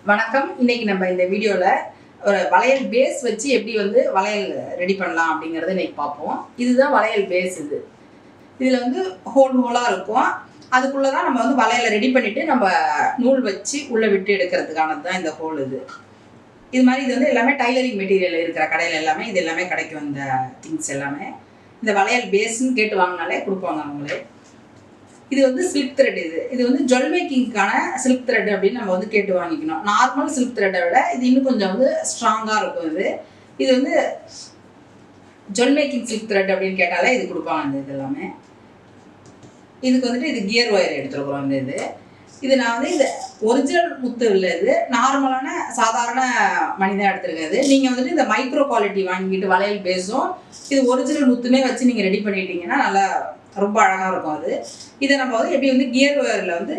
வணக்கம். இன்னைக்கு நம்ம இந்த வீடியோல ஒரு வளையல் பேஸ் வச்சு எப்படி வளையல் ரெடி பண்ணலாம் அப்படிங்கறத இன்னைக்கு பார்ப்போம். இதுதான் வளையல் பேஸ். இதுல ஹோலா இருக்கும். அதுக்குள்ளதான் நம்ம வளையலை ரெடி பண்ணிட்டு நம்ம நூல் வச்சு உள்ள விட்டு எடுக்கிறதுக்கானது தான் இந்த ஹோல். இது மாதிரி இது எல்லாமே டைலரிங் மெட்டீரியல் இருக்கிற கடையில எல்லாமே இது எல்லாமே கிடைக்கும். இந்த திங்ஸ் எல்லாமே இந்த வளையல் பேஸ்ன்னு கேட்டு வாங்கினாலே கொடுப்பாங்க அவங்களே. இது சில்க் த்ரெட். இது ஜுவல் மேக்கிங்கான சில்க் த்ரெட் அப்படின்னு நம்ம கேட்டு வாங்கிக்கணும். நார்மல் சில்க் த்ரெட்டை விட இது இன்னும் கொஞ்சம் ஸ்ட்ராங்காக இருக்கும். இது ஜுவல் மேக்கிங் சில்க் த்ரெட் அப்படின்னு கேட்டாலே இது கொடுப்பாங்க. இது எல்லாமே இதுக்கு இது கியர் ஒயர் எடுத்துருக்குறோம். இது நான் இது ஒரிஜினல் முத்து இல்லை, இது நார்மலான சாதாரண மனிதன் எடுத்துருக்காது. நீங்கள் இந்த மைக்ரோ குவாலிட்டி வாங்கிட்டு வளையல் பேஸும் இது ஒரிஜினல் முத்துமே வச்சு நீங்கள் ரெடி பண்ணிட்டீங்கன்னா நல்லா ரொம்ப அழகாக இருக்கும். இதை நம்ம எப்படி கியர் ஒயரில்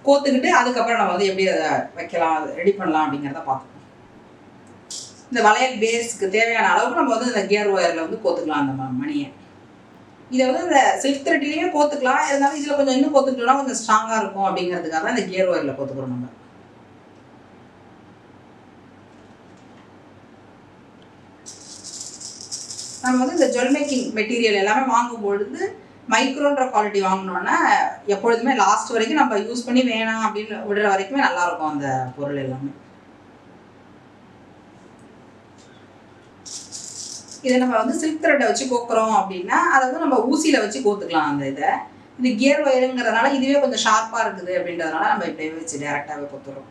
கோத்துக்கிட்டு அதுக்கப்புறம் நம்ம எப்படி அதை வைக்கலாம், ரெடி பண்ணலாம் அப்படிங்கிறத பார்க்கணும். இந்த வளையல் பேஸ்க்கு தேவையான அளவுக்கு நம்ம இந்த கியர் ஒயரில் கோத்துக்கலாம் அந்த மணியை. இதை இந்த சில்க் த்ரெட்லேயுமே கோத்துக்கலாம். இருந்தாலும் இதில் கொஞ்சம் இன்னும் கோத்துக்கிட்டோம்னா கொஞ்சம் ஸ்ட்ராங்காக இருக்கும் அப்படிங்கிறதுக்காக தான் இந்த கியர் ஒயரில் கோத்துக்கிறோம். நம்ம இந்த ஜுவல் மேக்கிங் மெட்டீரியல் எல்லாமே வாங்கும்பொழுது மைக்ரோன்ற குவாலிட்டி வாங்கினோன்னா எப்பொழுதுமே லாஸ்ட் வரைக்கும் நம்ம யூஸ் பண்ணி வேணாம் அப்படின்னு விடுற வரைக்குமே நல்லா இருக்கும் அந்த பொருள் எல்லாமே. இதை நம்ம சில்க் த்ரெட்டை வச்சு கோக்குறோம் அப்படின்னா அதை நம்ம ஊசியில் வச்சு கோத்துக்கலாம். இது கியர் ஒயருங்கிறதுனால இதுவே கொஞ்சம் ஷார்ப்பாக இருக்குது அப்படின்றதுனால நம்ம இப்படியே வச்சு டேரெக்டாகவே கோத்துறோம்.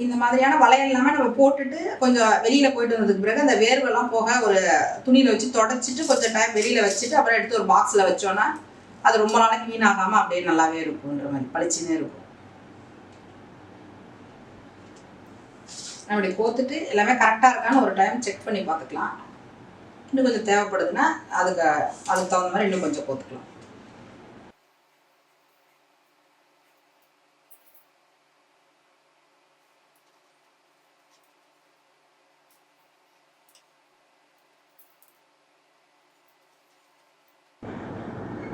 இந்த மாதிரியான வளையல் எல்லாமே நம்ம போட்டுட்டு கொஞ்சம் வெளியில போயிட்டு வந்ததுக்கு பிறகு அந்த வேர்வெல்லாம் போக ஒரு துணியில வச்சு தொடச்சிட்டு கொஞ்சம் டைம் வெளியில வச்சுட்டு அப்புறம் எடுத்து ஒரு பாக்ஸ்ல வச்சோன்னா அது ரொம்ப நாளைக்கு வீணாகாம அப்படியே நல்லாவே இருக்கும்ன்ற மாதிரி பளிச்சுன்னே இருக்கும். அப்படி கோத்துட்டு எல்லாமே கரெக்டாக இருக்கான்னு ஒரு டைம் செக் பண்ணி பார்த்துக்கலாம். இன்னும் கொஞ்சம் தேவைப்படுதுன்னா அதுக்கு தகுந்த மாதிரி இன்னும் கொஞ்சம் கோத்துக்கலாம்.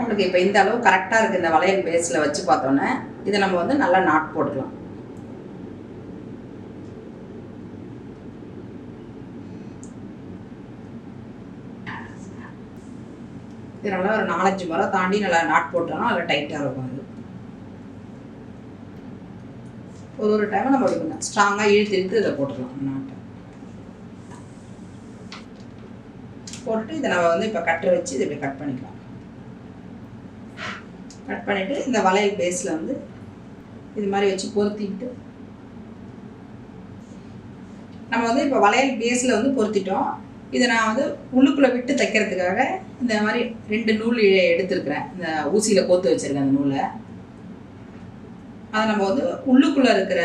நம்மளுக்கு இப்போ இந்த அளவு கரெக்டாக இருக்குது. இந்த வளையல் பேஸில் வச்சு பார்த்தோன்னே இதை நம்ம நல்லா நாட் போட்டுக்கலாம். இது நல்லா ஒரு 4-5 முறை தாண்டி நல்லா நாட் போட்டோம்னா நல்லா டைட்டாக இருக்கும். இது ஒரு டைம் நம்ம கொஞ்சம் ஸ்ட்ராங்காக இழுத்து இதை போட்டுக்கலாம். நாட்டை போட்டுட்டு இதை நம்ம இப்போ கட்டை வச்சு இதை இப்படி கட் பண்ணிக்கலாம். கட் பண்ணிவிட்டு இந்த வளையல் பேஸில் இது மாதிரி வச்சு பொருத்திக்கிட்டு நம்ம இப்போ வளையல் பேஸில் பொருத்திட்டோம். இதை நான் உள்ளுக்குள்ளே விட்டு தைக்கிறதுக்காக இந்த மாதிரி 2 நூல் எடுத்துருக்கிறேன். இந்த ஊசியில் கோத்து வச்சுருக்கேன். அந்த நூலை அதை நம்ம உள்ளுக்குள்ளே இருக்கிற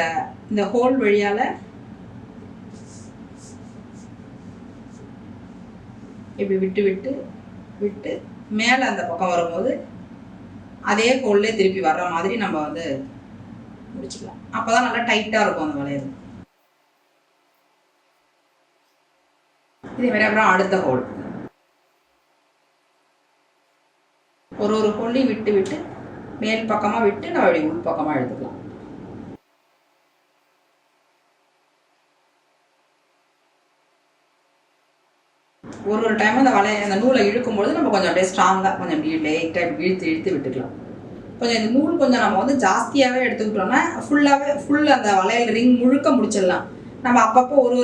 இந்த ஹோல் வழியால் இப்படி விட்டு விட்டு விட்டு மேலே அந்த பக்கம் வரும்போது அதே ஹோல்லே திருப்பி வர்ற மாதிரி நம்ம முடிச்சுக்கலாம். அப்போ தான் நல்லா டைட்டாக இருக்கும் அந்த வளையல். இதே மாதிரி அப்புறம் அடுத்த ஹோல் ஒரு ஹோல்லையும் விட்டு விட்டு மேல் பக்கமாக விட்டு நம்ம அப்படி உள் பக்கமாக எடுத்துக்கலாம். ஒரு டைம் அந்த நூலை இழுக்கும்பொழுது நம்ம கொஞ்சம் அப்படியே ஸ்ட்ராங்காக கொஞ்சம் இப்படி லைட்டாக இப்படி இழுத்து விட்டுக்கலாம். கொஞ்சம் இந்த நூல் கொஞ்சம் நம்ம ஜாஸ்தியாகவே எடுத்துக்கிட்டோம்னா ஃபுல் அந்த வளையல் ரிங் முழுக்க முடிச்சிடலாம். நம்ம அப்பப்போ ஒரு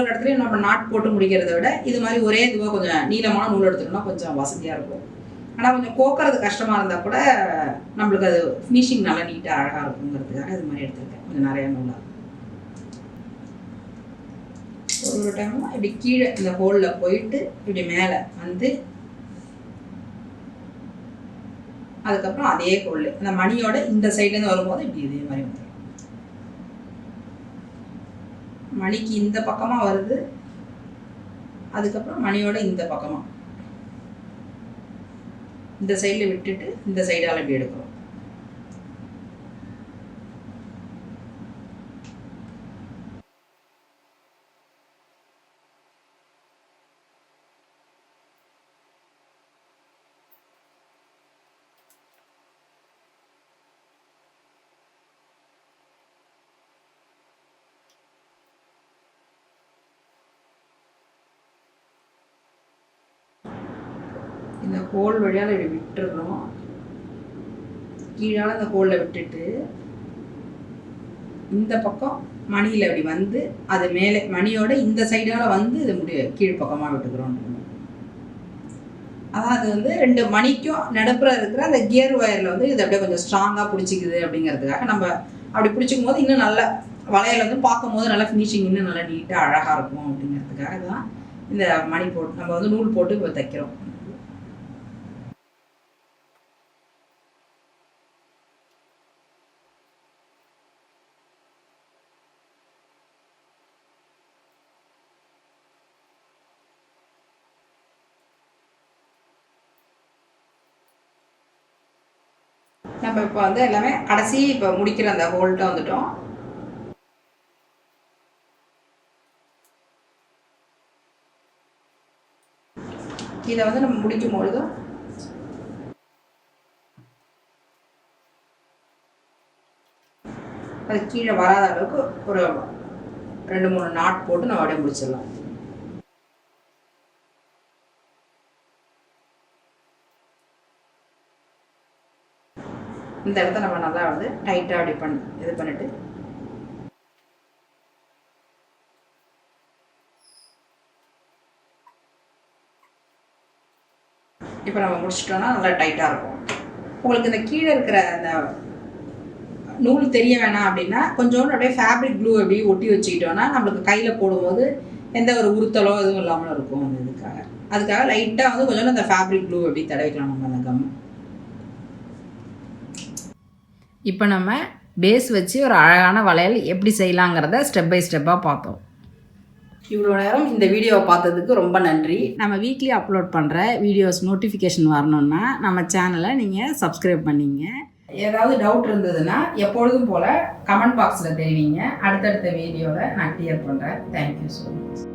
இடத்துலையும் நம்ம நாட் போட்டு முடிக்கிறத விட இது மாதிரி ஒரே இதுவாக கொஞ்சம் நீளமான நூல் எடுத்துட்டோம்னா கொஞ்சம் வசதியாக இருக்கும். ஆனால் கொஞ்சம் கோக்கிறது கஷ்டமாக இருந்தால் கூட நம்மளுக்கு அது ஃபினிஷிங் நல்லா நீட்டாக அழகாக இருக்குங்கிறதுக்காக இது மாதிரி எடுத்துருக்கேன். கொஞ்சம் நிறையா நூலாக ஒரு டைம் இப்படி கீழே இந்த ஹோலில் போயிட்டு இப்படி மேலே அதுக்கப்புறம் அதே ஹோல் அந்த மணியோட இந்த சைட்லேருந்து வரும்போது இப்படி இதே மாதிரி வந்துடும். மணிக்கு இந்த பக்கமாக வருது, அதுக்கப்புறம் மணியோட இந்த பக்கமாக இந்த சைடில் விட்டுட்டு இந்த சைடால் இப்படி எடுக்கிறோம். இந்த ஹோல் வழியால் இப்படி விட்டுறணும். கீழால் இந்த ஹோலில் விட்டுட்டு இந்த பக்கம் மணியில் இப்படி வந்து அது மேலே மணியோட இந்த சைடால் வந்து இது கீழ்ப்பக்கமாக விட்டுக்கிறோம். அதான் அது வந்து 2 மணிக்கும் நடுப்புற இருக்கிற அந்த கியர் ஒயரில் வந்து இது அப்படியே கொஞ்சம் ஸ்ட்ராங்காக பிடிச்சிக்குது அப்படிங்கிறதுக்காக நம்ம அப்படி பிடிச்சிக்கும் போது இன்னும் நல்ல வளையல் வந்து பார்க்கும் போது நல்லா ஃபினிஷிங் இன்னும் நல்லா நீட்டாக அழகாக இருக்கும் அப்படிங்கிறதுக்காக தான் இந்த மணி போட்டு நம்ம வந்து நூல் போட்டு இப்போ தைக்கிறோம். நம்ம இப்போ வந்து எல்லாமே கடைசி இப்போ முடிக்கிற அந்த ஹோல்ட்ட வந்துட்டோம். இதை வந்து நம்ம முடிக்கும் பொழுதும் அது கீழே வராத அளவுக்கு ஒரு 2-3 நாட் போட்டு நம்ம அப்படியே முடிச்சிடலாம். இந்த இடத்த நம்ம நல்லா வந்து டைட்டாக அப்படி இது பண்ணிட்டு இப்போ நம்ம முடிச்சிட்டோம்னா நல்லா டைட்டாக இருக்கும். உங்களுக்கு இந்த கீழே இருக்கிற அந்த நூல் தெரிய வேணாம் அப்படின்னா கொஞ்சோண்டு அப்படியே ஃபேப்ரிக் க்ளூ அப்படியே ஒட்டி வச்சுக்கிட்டோன்னா நம்மளுக்கு கையில் போடும்போது எந்த ஒரு உறுத்தலோ எதுவும் இல்லாமல் இருக்கும். அந்த அதுக்காக லைட்டாக வந்து கொஞ்சோண்டு அந்த ஃபேப்ரிக் க்ளூ அப்படி தடவிக்கலாம் நம்ம அந்த கம். இப்போ நம்ம பேஸ் வச்சு ஒரு அழகான வளையல் எப்படி செய்யலாங்கிறத ஸ்டெப் பை ஸ்டெப்பாக பார்த்தோம். இவ்வளோ நேரம் இந்த வீடியோவை பார்த்ததுக்கு ரொம்ப நன்றி. நம்ம வீக்லி அப்லோட் பண்ணுற வீடியோஸ் நோட்டிஃபிகேஷன் வரணுன்னா நம்ம சேனலை நீங்கள் சப்ஸ்கிரைப் பண்ணிங்க. ஏதாவது டவுட் இருந்ததுன்னா எப்பொழுதும் போல் கமெண்ட் பாக்ஸில் தெரிவிங்க. அடுத்தடுத்த வீடியோவில் நான் கிளியர் பண்ணுறேன். Thank you so much.